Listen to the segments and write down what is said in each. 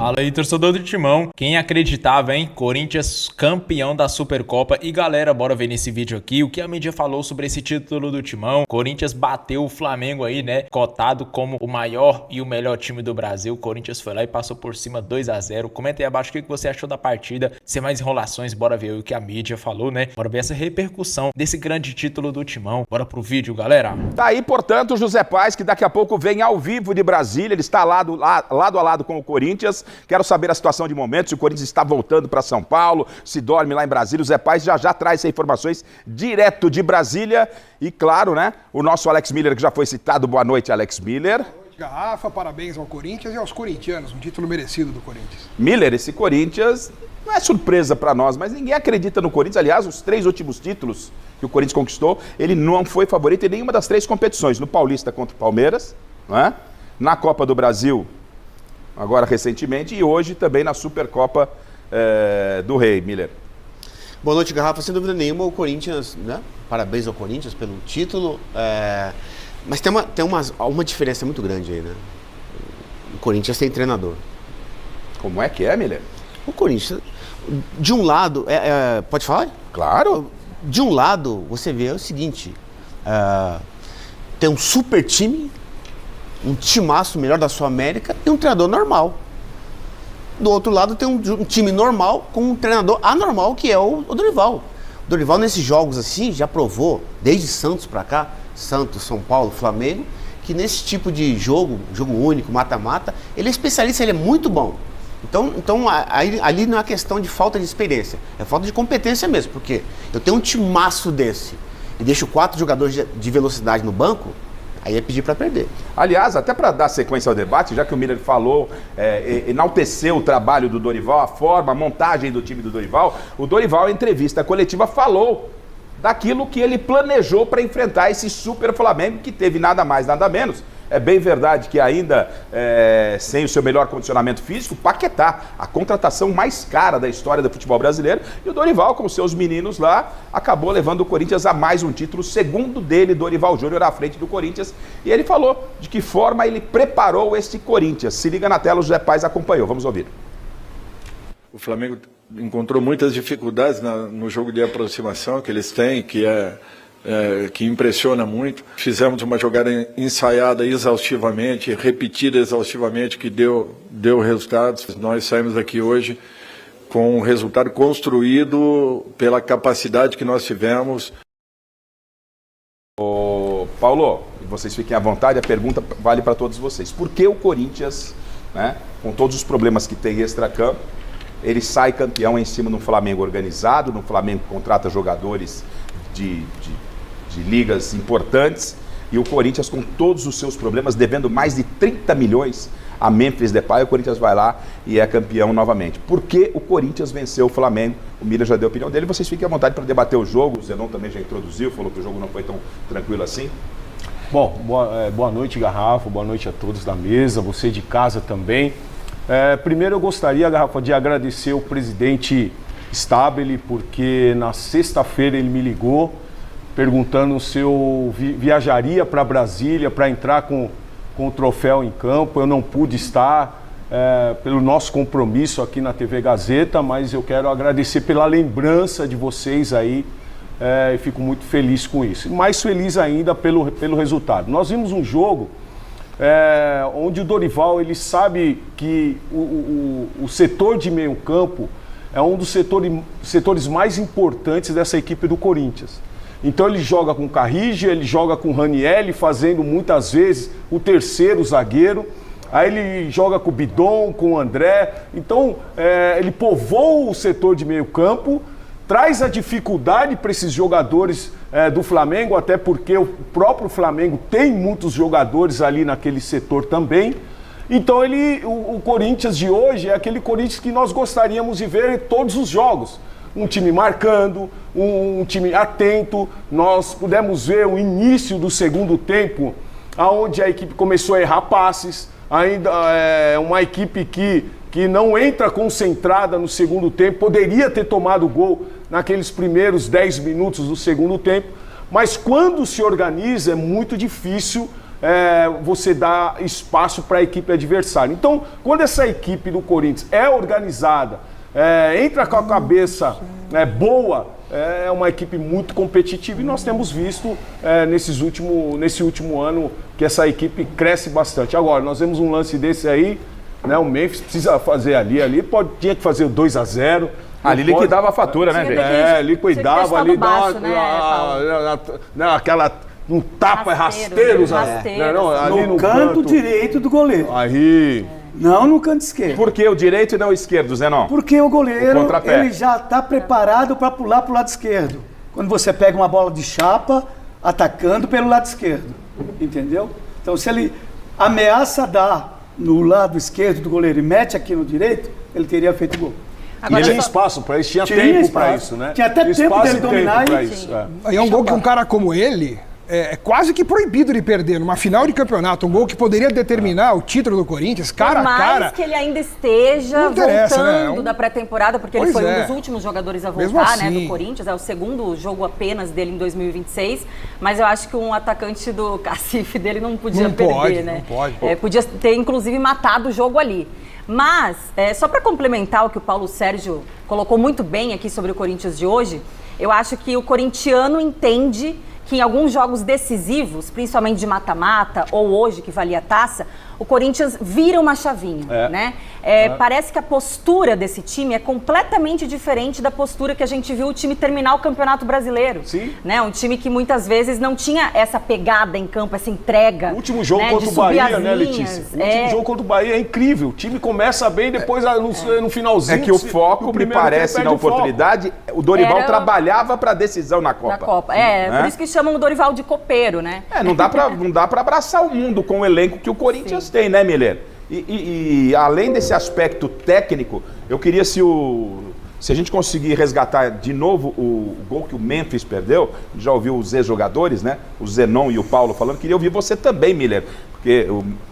Fala aí, torcedor do Timão. Quem acreditava, hein? Corinthians campeão da Supercopa. E galera, bora ver nesse vídeo aqui o que a mídia falou sobre esse título do Timão. Corinthians bateu o Flamengo aí, né? Cotado como o maior e o melhor time do Brasil. O Corinthians foi lá e passou por cima 2-0. Comenta aí abaixo o que você achou da partida. Sem mais enrolações, bora ver o que a mídia falou, né? Bora ver essa repercussão desse grande título do Timão. Bora pro vídeo, galera. Tá aí, portanto, o José Paz, que daqui a pouco vem ao vivo de Brasília. Ele está lado a lado com o Corinthians. Quero saber a situação de momento, se o Corinthians está voltando para São Paulo, se dorme lá em Brasília. O Zé Paz já traz essas informações direto de Brasília. E claro, né, o nosso Alex Miller, que já foi citado. Boa noite, Alex Miller. Boa noite, Garrafa. Parabéns ao Corinthians e aos corintianos. Um título merecido do Corinthians. Miller, esse Corinthians não é surpresa para nós, mas ninguém acredita no Corinthians. Aliás, os 3 últimos títulos que o Corinthians conquistou, ele não foi favorito em nenhuma das 3 competições. No Paulista contra o Palmeiras, né? Na Copa do Brasil, agora recentemente, e hoje também na Supercopa do Rei, Miller. Boa noite, Garrafa. Sem dúvida nenhuma, o Corinthians, né? Parabéns ao Corinthians pelo título. Mas tem uma diferença muito grande aí, né? O Corinthians tem treinador. Como é que é, Miller? O Corinthians, de um lado, pode falar? Claro. De um lado, você vê o seguinte, tem um super time, um timaço melhor da sua América e um treinador normal. Do outro lado tem um time normal com um treinador anormal, que é o Dorival. O Dorival nesses jogos assim já provou, desde Santos pra cá, Santos, São Paulo, Flamengo, que nesse tipo de jogo único, mata-mata, ele é especialista, ele é muito bom. Então ali não é questão de falta de experiência, é falta de competência mesmo, porque eu tenho um timaço desse e deixo 4 jogadores de velocidade no banco, aí é pedir para perder. Aliás, até para dar sequência ao debate, já que o Miller falou, enalteceu o trabalho do Dorival, a forma, a montagem do time do Dorival, o Dorival, em entrevista coletiva, falou daquilo que ele planejou para enfrentar esse Super Flamengo, que teve nada mais, nada menos. É bem verdade que ainda, sem o seu melhor condicionamento físico, Paquetá, a contratação mais cara da história do futebol brasileiro, e o Dorival, com seus meninos lá, acabou levando o Corinthians a mais um título, segundo dele, Dorival Júnior, à frente do Corinthians, e ele falou de que forma ele preparou este Corinthians. Se liga na tela, o José Paz acompanhou, vamos ouvir. O Flamengo encontrou muitas dificuldades no jogo de aproximação que eles têm, que impressiona muito. Fizemos uma jogada ensaiada exaustivamente, repetida exaustivamente, que deu resultados. Nós saímos daqui hoje com um resultado construído pela capacidade que nós tivemos. Ô, Paulo, vocês fiquem à vontade, a pergunta vale para todos vocês. Por que o Corinthians, né, com todos os problemas que tem extracampo, ele sai campeão em cima de um Flamengo organizado, de um Flamengo que contrata jogadores de ligas importantes, e o Corinthians com todos os seus problemas, devendo mais de 30 milhões a Memphis Depay, o Corinthians vai lá e é campeão novamente. Por que o Corinthians venceu o Flamengo? O Miller já deu a opinião dele, vocês fiquem à vontade para debater o jogo. O Zenon também já introduziu, falou que o jogo não foi tão tranquilo assim. Bom, boa noite, Garrafa, boa noite a todos da mesa, você de casa também. Primeiro eu gostaria, Garrafa, de agradecer o presidente Stabile, porque na sexta-feira ele me ligou perguntando se eu viajaria para Brasília para entrar com o troféu em campo. Eu não pude estar pelo nosso compromisso aqui na TV Gazeta, mas eu quero agradecer pela lembrança de vocês aí, e fico muito feliz com isso. E mais feliz ainda pelo resultado. Nós vimos um jogo onde o Dorival, ele sabe que o setor de meio campo é um dos setores mais importantes dessa equipe do Corinthians. Então ele joga com Carrillo, ele joga com Ranieri, fazendo muitas vezes o terceiro zagueiro. Aí ele joga com o Bidon, com o André. Então ele povoa o setor de meio campo, traz a dificuldade para esses jogadores do Flamengo, até porque o próprio Flamengo tem muitos jogadores ali naquele setor também. Então o Corinthians de hoje é aquele Corinthians que nós gostaríamos de ver em todos os jogos. Um time marcando, um time atento. Nós pudemos ver o início do segundo tempo, onde a equipe começou a errar passes. Ainda é uma equipe que não entra concentrada no segundo tempo, poderia ter tomado gol naqueles primeiros 10 minutos do segundo tempo, mas quando se organiza é muito difícil você dá espaço para a equipe adversária. Então, quando essa equipe do Corinthians é organizada, entra com a cabeça boa, é uma equipe muito competitiva e nós temos visto nesse último ano que essa equipe cresce bastante. Agora, nós vemos um lance desse aí, né, o Memphis precisa fazer ali tinha que fazer o 2-0. Ali liquidava a fatura, né, velho? Liquidava ali, aquela um tapa rasteiro. Ali no canto direito do goleiro. Aí. Não no canto esquerdo. Por que o direito e não o esquerdo, Zenon? Porque o goleiro, contrapé. ele já está preparado para pular para o lado esquerdo. Quando você pega uma bola de chapa, atacando pelo lado esquerdo. Entendeu? Então, se ele ameaça dar no lado esquerdo do goleiro e mete aqui no direito, ele teria feito gol. Agora, tinha espaço para isso, tinha tempo para isso, né? Tinha até tempo dele dominar isso. E é um gol que um cara como ele é quase que proibido de perder numa final de campeonato, um gol que poderia determinar o título do Corinthians, cara a cara. Por mais que ele ainda esteja voltando da pré-temporada, porque ele foi um dos últimos jogadores a voltar, né, do Corinthians, é o segundo jogo apenas dele em 2026, mas eu acho que um atacante do cacife dele não podia perder, né? Não pode. Podia ter, inclusive, matado o jogo ali. Mas, só para complementar o que o Paulo Sérgio colocou muito bem aqui sobre o Corinthians de hoje, eu acho que o corintiano entende que em alguns jogos decisivos, principalmente de mata-mata, ou hoje que valia a taça, o Corinthians vira uma chavinha, né? Parece que a postura desse time é completamente diferente da postura que a gente viu o time terminar o Campeonato Brasileiro. Sim. Né? Um time que muitas vezes não tinha essa pegada em campo, essa entrega. O último jogo contra o Bahia, né, Letícia? O último jogo contra o Bahia é incrível. O time começa bem, depois no finalzinho... É que o foco, me parece, na oportunidade, o Dorival trabalhava para a decisão na Copa. Na Copa, por isso que chamam o Dorival de copeiro, né? Não dá para abraçar o mundo com o elenco que o Corinthians tem, né, Miller? E além desse aspecto técnico, eu queria se a gente conseguir resgatar de novo o gol que o Memphis perdeu, já ouviu os ex-jogadores, né? O Zenon e o Paulo falando, queria ouvir você também, Miller, porque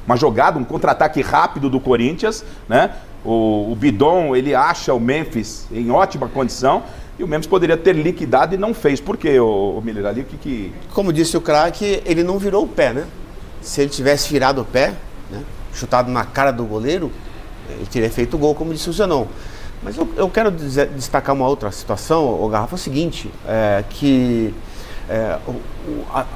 uma jogada, um contra-ataque rápido do Corinthians, né? O Bidon, ele acha o Memphis em ótima condição e o Memphis poderia ter liquidado e não fez. Por quê, o Miller? Ali, Como disse o craque, ele não virou o pé, né? Se ele tivesse virado o pé, né, chutado na cara do goleiro, ele teria feito o gol, como disse o Zenon. Mas eu quero destacar uma outra situação, o Garrafa, é o seguinte,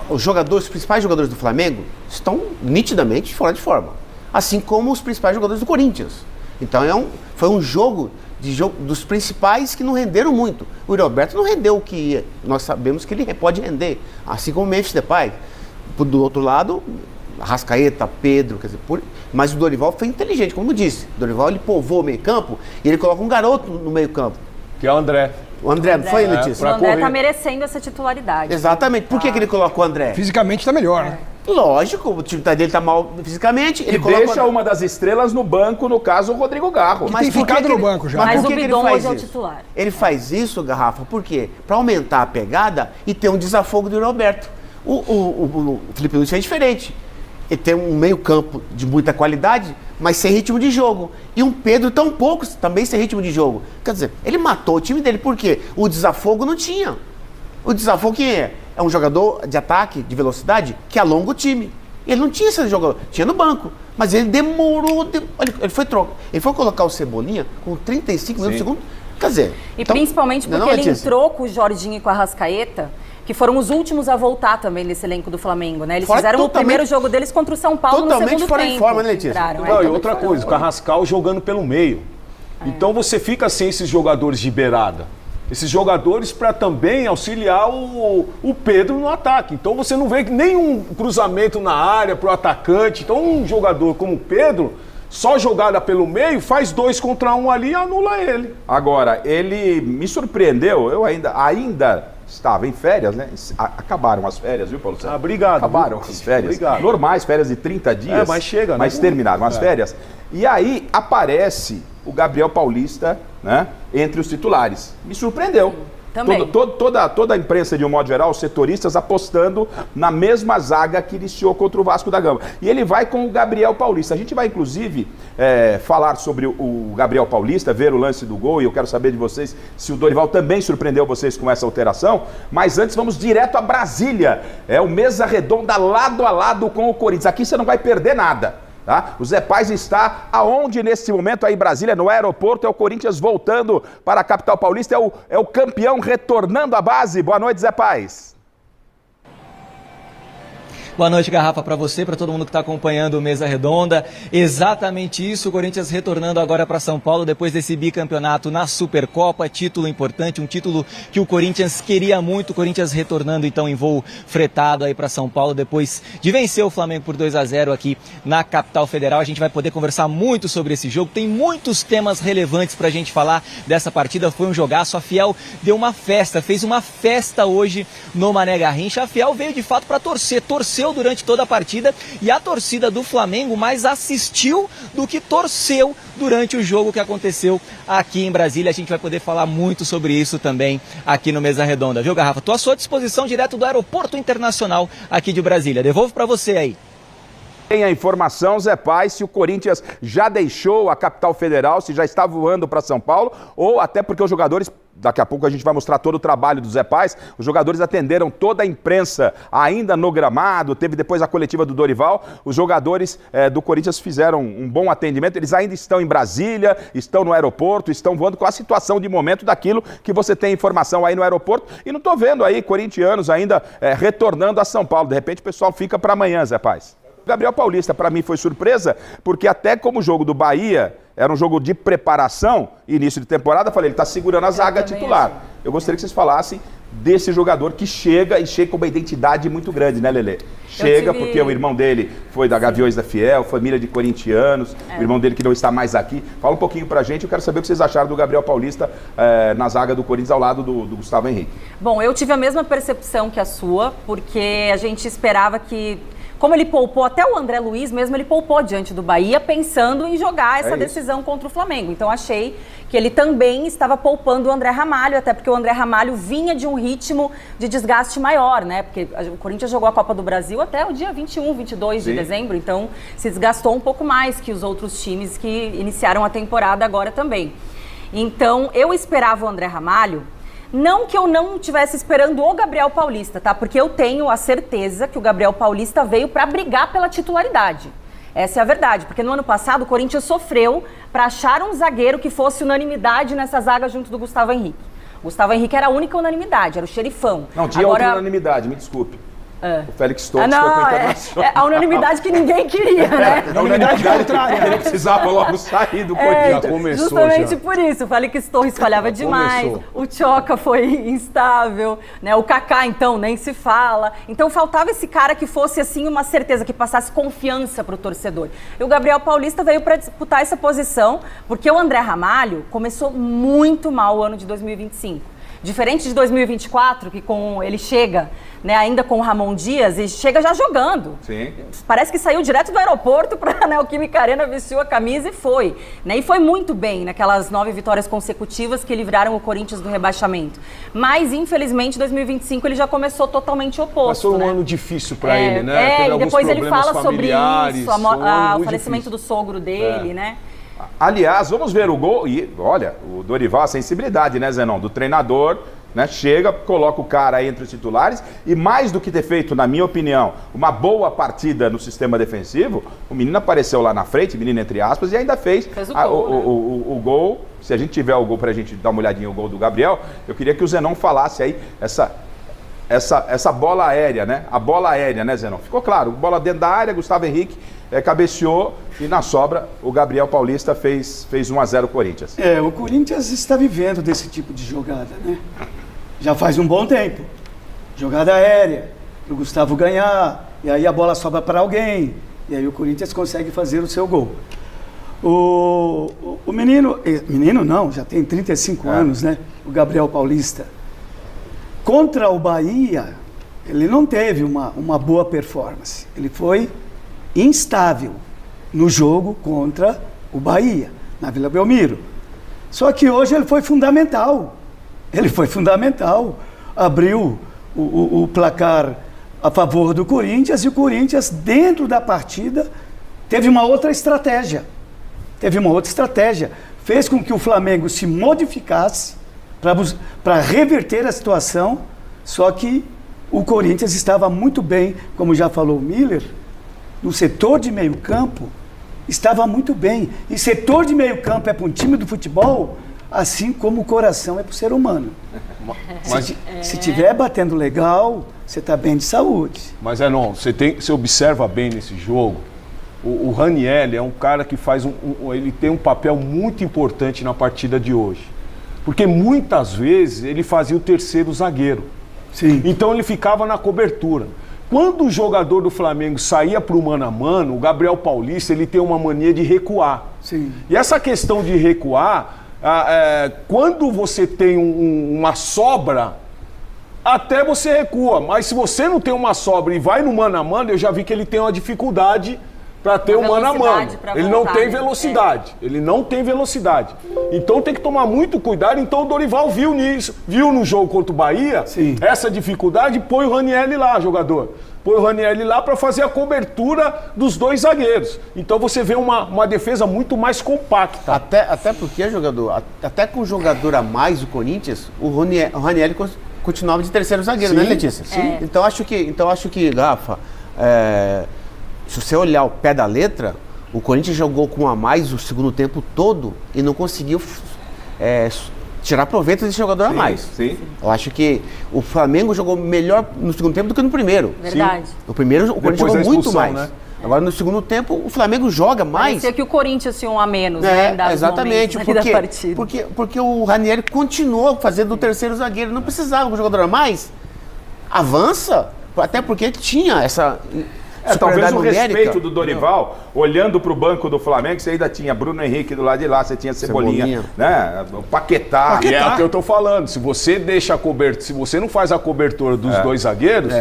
os principais jogadores do Flamengo estão nitidamente fora de forma, assim como os principais jogadores do Corinthians. Então foi um jogo dos principais que não renderam muito. O Yuri Alberto não rendeu o que nós sabemos que ele pode render, assim como o Memphis Depay. Do outro lado, Arrascaeta, Pedro, quer dizer, mas o Dorival foi inteligente, como eu disse. O Dorival, ele povoa o meio campo e ele coloca um garoto no meio campo. Que é o André. O André, não foi, Letícia? O André tá merecendo essa titularidade. Exatamente. Por que ele colocou o André? Fisicamente tá melhor, né? Lógico, o time dele tá mal fisicamente. Ele deixa uma das estrelas no banco, no caso, o Rodrigo Garro. Mas tem ficado no banco já. Mas por o que Bidon ele faz hoje é o isso? titular. Ele faz isso, Garrafa, por quê? Para aumentar a pegada e ter um desafogo do Roberto. O Felipe Luiz é diferente. Ele tem um meio campo de muita qualidade, mas sem ritmo de jogo. E um Pedro tão pouco, também sem ritmo de jogo. Quer dizer, ele matou o time dele, por quê? O desafogo não tinha. O desafogo quem é? É um jogador de ataque, de velocidade, que alonga o time. Ele não tinha esse jogador, tinha no banco. Mas ele demorou, ele foi colocar o Cebolinha com 35 minutos de segundo. Quer dizer... E então, principalmente porque ele entrou com o Jorginho e com a Arrascaeta, que foram os últimos a voltar também nesse elenco do Flamengo, né? Eles fizeram o primeiro jogo deles contra o São Paulo no segundo tempo. Totalmente fora de forma, né, Letícia? Não, e outra coisa, o Carrascal jogando pelo meio. Então você fica sem esses jogadores de beirada. Esses jogadores para também auxiliar o Pedro no ataque. Então você não vê nenhum cruzamento na área para o atacante. Então um jogador como o Pedro, só jogada pelo meio, faz 2 contra 1 ali e anula ele. Agora, ele me surpreendeu, eu ainda estava em férias, né? Acabaram as férias, viu, Paulo Sérgio? Obrigado. Acabaram as férias. Obrigado. Normais, férias de 30 dias. Mas chega, né? Mas terminaram as férias. E aí aparece o Gabriel Paulista, né? Entre os titulares. Me surpreendeu. Também. Toda a imprensa, de um modo geral, os setoristas apostando na mesma zaga que iniciou contra o Vasco da Gama. E ele vai com o Gabriel Paulista. A gente vai, inclusive, falar sobre o Gabriel Paulista, ver o lance do gol, e eu quero saber de vocês se o Dorival também surpreendeu vocês com essa alteração. Mas antes, vamos direto a Brasília. É o Mesa Redonda lado a lado com o Corinthians. Aqui você não vai perder nada. Tá? O Zé Paz está aonde nesse momento aí em Brasília, no aeroporto, é o Corinthians voltando para a capital paulista, é o campeão retornando à base. Boa noite, Zé Paz. Boa noite, Garrafa, para você, para todo mundo que está acompanhando o Mesa Redonda. Exatamente isso, o Corinthians retornando agora para São Paulo depois desse bicampeonato na Supercopa, título importante, um título que o Corinthians queria muito. O Corinthians retornando então em voo fretado aí para São Paulo depois de vencer o Flamengo por 2-0 aqui na capital federal. A gente vai poder conversar muito sobre esse jogo, tem muitos temas relevantes para a gente falar dessa partida. Foi um jogaço, a Fiel deu uma festa, fez uma festa hoje no Mané Garrincha. A Fiel veio de fato para torceu durante toda a partida, e a torcida do Flamengo mais assistiu do que torceu durante o jogo que aconteceu aqui em Brasília. A gente vai poder falar muito sobre isso também aqui no Mesa Redonda, viu, Garrafa? Estou à sua disposição direto do Aeroporto Internacional aqui de Brasília. Devolvo para você aí. Tem a informação, Zé Paz, se o Corinthians já deixou a capital federal, se já está voando para São Paulo, ou até porque os jogadores, daqui a pouco a gente vai mostrar todo o trabalho do Zé Paz, os jogadores atenderam toda a imprensa ainda no gramado, teve depois a coletiva do Dorival, os jogadores do Corinthians fizeram um bom atendimento, eles ainda estão em Brasília, estão no aeroporto, estão voando com a situação de momento daquilo que você tem informação aí no aeroporto, e não estou vendo aí corintianos ainda retornando a São Paulo, de repente o pessoal fica para amanhã, Zé Paz. Gabriel Paulista, para mim, foi surpresa, porque até como o jogo do Bahia era um jogo de preparação, início de temporada, eu falei, ele está segurando a zaga titular. Eu gostaria que vocês falassem desse jogador que chega com uma identidade muito grande, né, Lelê? Chega porque o irmão dele foi da Gaviões da Fiel, família de corintianos, o irmão dele que não está mais aqui. Fala um pouquinho pra gente, eu quero saber o que vocês acharam do Gabriel Paulista na zaga do Corinthians ao lado do Gustavo Henrique. Bom, eu tive a mesma percepção que a sua, porque a gente esperava que... Como ele poupou, até o André Luiz mesmo, ele poupou diante do Bahia, pensando em jogar essa decisão contra o Flamengo. Então, achei que ele também estava poupando o André Ramalho, até porque o André Ramalho vinha de um ritmo de desgaste maior, né? Porque o Corinthians jogou a Copa do Brasil até o dia 21, 22 de dezembro, então se desgastou um pouco mais que os outros times que iniciaram a temporada agora também. Então, eu esperava o André Ramalho. Não que eu não estivesse esperando o Gabriel Paulista, tá? Porque eu tenho a certeza que o Gabriel Paulista veio para brigar pela titularidade. Essa é a verdade, porque no ano passado o Corinthians sofreu para achar um zagueiro que fosse unanimidade nessa zaga junto do Gustavo Henrique. O Gustavo Henrique era a única unanimidade, era o xerifão. Não, tinha outra unanimidade, me desculpe. O Félix Torres foi com o Internacional. A unanimidade que ninguém queria, né? A unanimidade contrária. Ele precisava logo sair do Corinthians. Já começou, justamente por isso. O Félix Torres falhava demais, o Tchoca foi instável, né? O Kaká, então, nem se fala. Então, faltava esse cara que fosse, assim, uma certeza, que passasse confiança para o torcedor. E o Gabriel Paulista veio para disputar essa posição, porque o André Ramalho começou muito mal o ano de 2025. Diferente de 2024, que ele chega, né, ainda com o Ramon Dias, e chega já jogando. Sim. Parece que saiu direto do aeroporto para a Neoquímica Arena, vestiu a camisa e foi. Né, e foi muito bem naquelas 9 vitórias consecutivas que livraram o Corinthians do rebaixamento. Mas, infelizmente, 2025 ele já começou totalmente oposto. Passou um ano difícil para ele, né? E depois ele fala sobre isso, o falecimento difícil do sogro dele, né? Aliás, vamos ver o gol. E olha, o Dorival, a sensibilidade, né, Zenon? Do treinador, né? Chega, coloca o cara aí entre os titulares. E mais do que ter feito, na minha opinião, uma boa partida no sistema defensivo, o menino apareceu lá na frente, menino entre aspas, e ainda fez o gol. Se a gente tiver o gol pra gente dar uma olhadinha no gol do Gabriel, eu queria que o Zenon falasse aí essa bola aérea, né? A bola aérea, né, Zenon? Ficou claro, bola dentro da área, Gustavo Henrique cabeceou e na sobra o Gabriel Paulista fez 1-0 o Corinthians. O Corinthians está vivendo desse tipo de jogada, né? Já faz um bom tempo. Jogada aérea, para o Gustavo ganhar, e aí a bola sobra para alguém, e aí o Corinthians consegue fazer o seu gol. O menino não, já tem 35 anos, né? O Gabriel Paulista. Contra o Bahia, ele não teve uma boa performance. Ele foi instável no jogo contra o Bahia, na Vila Belmiro. Só que hoje ele foi fundamental. Ele foi fundamental. Abriu o placar a favor do Corinthians e o Corinthians, dentro da partida, teve uma outra estratégia. Fez com que o Flamengo se modificasse para reverter a situação, só que o Corinthians estava muito bem, como já falou o Miller, no setor de meio campo, estava muito bem. E setor de meio campo é para um time do futebol, assim como o coração é para o ser humano. Se tiver batendo legal, você está bem de saúde. Mas não, você observa bem nesse jogo, o Ranieri é um cara que ele tem um papel muito importante na partida de hoje. Porque muitas vezes ele fazia o terceiro zagueiro. Sim. Então ele ficava na cobertura. Quando o jogador do Flamengo saía para o mano a mano, o Gabriel Paulista ele tem uma mania de recuar. Sim. E essa questão de recuar, quando você tem uma sobra, até você recua. Mas se você não tem uma sobra e vai no mano a mano, eu já vi que ele tem uma dificuldade para ter o mano a mano. Ele não tem velocidade. Ele não tem velocidade. Então tem que tomar muito cuidado. Então o Dorival viu no jogo contra o Bahia, essa dificuldade, põe o Ranieri lá, jogador. Põe o Ranieri lá para fazer a cobertura dos dois zagueiros. Então você vê uma defesa muito mais compacta. Até porque, jogador, até com o jogador a mais do Corinthians, o Ranieri continuava de terceiro zagueiro, né, Letícia? Sim. Então acho que, Rafa, se você olhar o pé da letra, o Corinthians jogou com um a mais o segundo tempo todo e não conseguiu tirar proveito desse jogador a mais. Sim. Eu acho que o Flamengo jogou melhor no segundo tempo do que no primeiro. Verdade. Sim. No primeiro, o Corinthians jogou muito mais. Né? Agora, no segundo tempo, o Flamengo joga mais. Parecia que o Corinthians tinha um a menos, né? Exatamente. Porque o Ranieri continuou fazendo o terceiro zagueiro. Não precisava um jogador a mais. Avança. Até porque tinha essa... talvez o respeito do Dorival, olhando para o banco do Flamengo, você ainda tinha Bruno Henrique do lado de lá, você tinha Cebolinha. Né? O Paquetá. E é o que eu estou falando, se você não faz a cobertura dos dois zagueiros,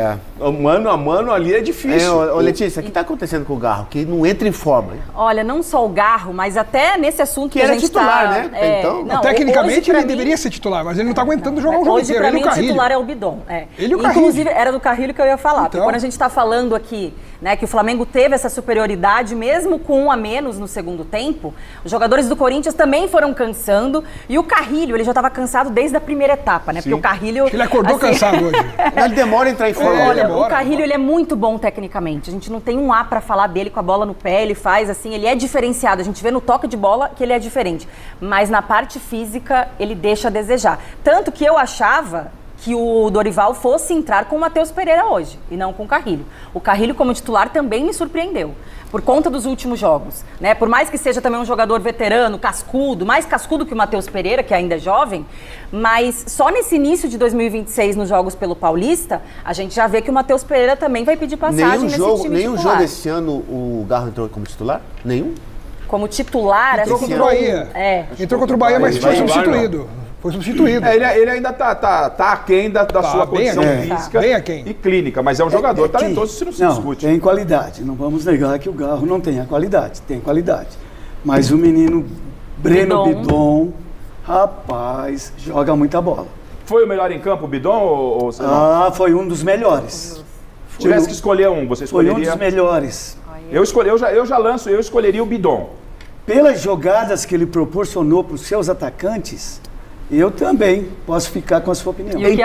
mano a mano ali é difícil. Letícia, o que está acontecendo com o Garro? Que não entra em forma. Olha, não só o Garro, mas até nesse assunto que a gente titular, né? Então, tecnicamente ele deveria ser titular, mas ele não está aguentando jogar um jogo inteiro. Hoje, para mim, o titular é o Bidon. Ele e o Carrilho. Inclusive, era do Carrilho que eu ia falar, porque quando a gente está falando aqui, né, que o Flamengo teve essa superioridade, mesmo com um a menos no segundo tempo, os jogadores do Corinthians também foram cansando, e o Carrilho, ele já estava cansado desde a primeira etapa, né? Porque o Carrilho... Ele acordou cansado hoje. Ele demora a entrar em forma. Olha, o Carrilho, ele é muito bom tecnicamente, a gente não tem um A para falar dele com a bola no pé, ele faz assim, ele é diferenciado, a gente vê no toque de bola que ele é diferente, mas na parte física ele deixa a desejar. Tanto que eu achava que o Dorival fosse entrar com o Matheus Pereira hoje, e não com o Carrilho. O Carrilho, como titular, também me surpreendeu, por conta dos últimos jogos, né? Por mais que seja também um jogador veterano, cascudo, mais cascudo que o Matheus Pereira, que ainda é jovem, mas só nesse início de 2026, nos jogos pelo Paulista, a gente já vê que o Matheus Pereira também vai pedir passagem nesse time titular. Nenhum jogo esse ano o Garro entrou como titular? Nenhum? Como titular... Entrou contra o Bahia. Entrou contra o Bahia, mas foi substituído. Foi substituído. Ele ainda tá aquém da sua condição física e clínica, mas é um jogador talentoso, isso não se discute. Tem qualidade, não vamos negar que o Garro não tem a qualidade, tem qualidade. Mas o menino Breno Bidon, rapaz, joga muita bola. Foi o melhor em campo, o Bidon? Ou foi um dos melhores. Tivesse que escolher um, você escolheria? Foi um dos melhores. Eu escolheria o Bidon. Pelas jogadas que ele proporcionou para os seus atacantes, eu também posso ficar com a sua opinião. Em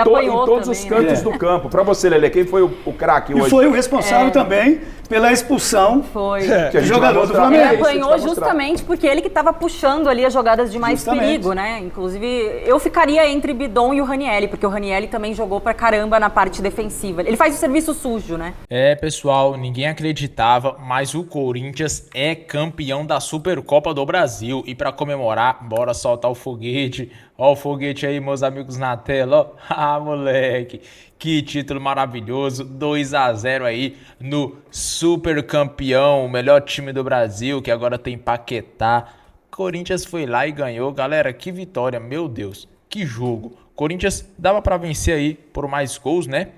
todos os cantos do campo. Para você, Lelê, quem foi o craque hoje? E foi o responsável também pela expulsão do jogador do Flamengo. Ele apanhou justamente porque ele que estava puxando ali as jogadas de mais perigo, né? Inclusive, eu ficaria entre Bidon e o Ranieri, porque o Ranieri também jogou pra caramba na parte defensiva. Ele faz o serviço sujo, né? Pessoal, ninguém acreditava, mas o Corinthians é campeão da Supercopa do Brasil. E pra comemorar, bora soltar o foguete. Ó o foguete aí, meus amigos na tela, ó. Ah, moleque, que título maravilhoso, 2-0 aí no super campeão, o melhor time do Brasil, que agora tem Paquetá. Corinthians foi lá e ganhou, galera, que vitória, meu Deus, que jogo. Corinthians dava pra vencer aí por mais gols, né?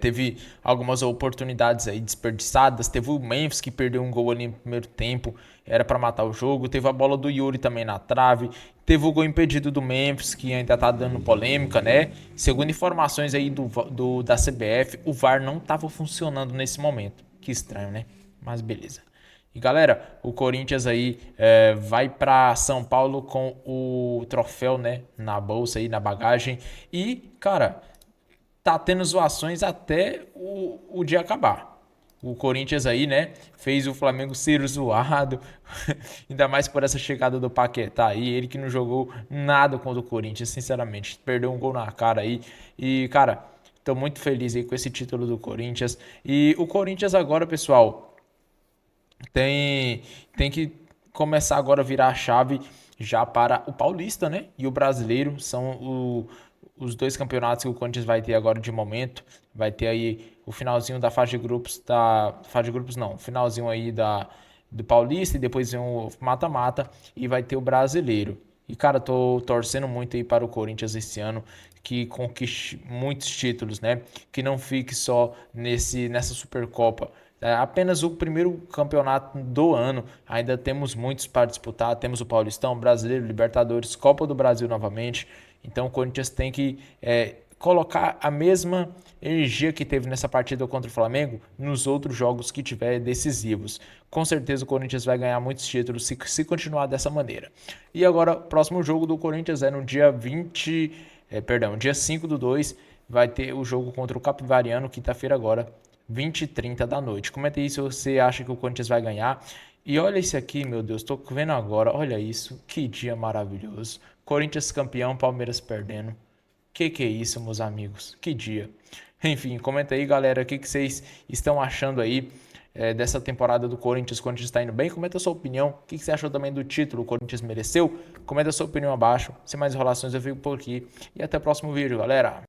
Teve algumas oportunidades aí desperdiçadas. Teve o Memphis que perdeu um gol ali no primeiro tempo, era para matar o jogo. Teve a bola do Yuri também na trave. Teve o gol impedido do Memphis, que ainda tá dando polêmica, né? Segundo informações aí da CBF, o VAR não tava funcionando nesse momento. Que estranho, né? Mas beleza. E galera, o Corinthians aí vai para São Paulo com o troféu, né? Na bolsa aí, na bagagem. E, cara, tá tendo zoações até o dia acabar. O Corinthians aí, né, fez o Flamengo ser zoado, ainda mais por essa chegada do Paquetá aí, ele que não jogou nada contra o Corinthians, sinceramente, perdeu um gol na cara aí. E, cara, tô muito feliz aí com esse título do Corinthians. E o Corinthians agora, pessoal, tem que começar agora a virar a chave já para o Paulista, né, e o Brasileiro. São os dois campeonatos que o Corinthians vai ter agora de momento. Vai ter aí o finalzinho da fase de grupos, finalzinho aí do Paulista, e depois vem o mata-mata e vai ter o Brasileiro. E, cara, tô torcendo muito aí para o Corinthians esse ano, que conquiste muitos títulos, né? Que não fique só nessa Supercopa. É apenas o primeiro campeonato do ano, ainda temos muitos para disputar. Temos o Paulistão, Brasileiro, Libertadores, Copa do Brasil novamente. Então o Corinthians tem que colocar a mesma energia que teve nessa partida contra o Flamengo nos outros jogos que tiver decisivos. Com certeza o Corinthians vai ganhar muitos títulos se continuar dessa maneira. E agora, o próximo jogo do Corinthians é no dia dia 5/2, vai ter o jogo contra o Capivariano, quinta-feira agora, 20h30 da noite. Comenta aí se você acha que o Corinthians vai ganhar. E olha isso aqui, meu Deus, tô vendo agora, olha isso, que dia maravilhoso. Corinthians campeão, Palmeiras perdendo. Que é isso, meus amigos, que dia. Enfim, comenta aí, galera, o que vocês estão achando aí dessa temporada do Corinthians. O Corinthians está indo bem? Comenta a sua opinião. O que você achou também do título? O Corinthians mereceu? Comenta a sua opinião abaixo. Sem mais enrolações, eu fico por aqui. E até o próximo vídeo, galera.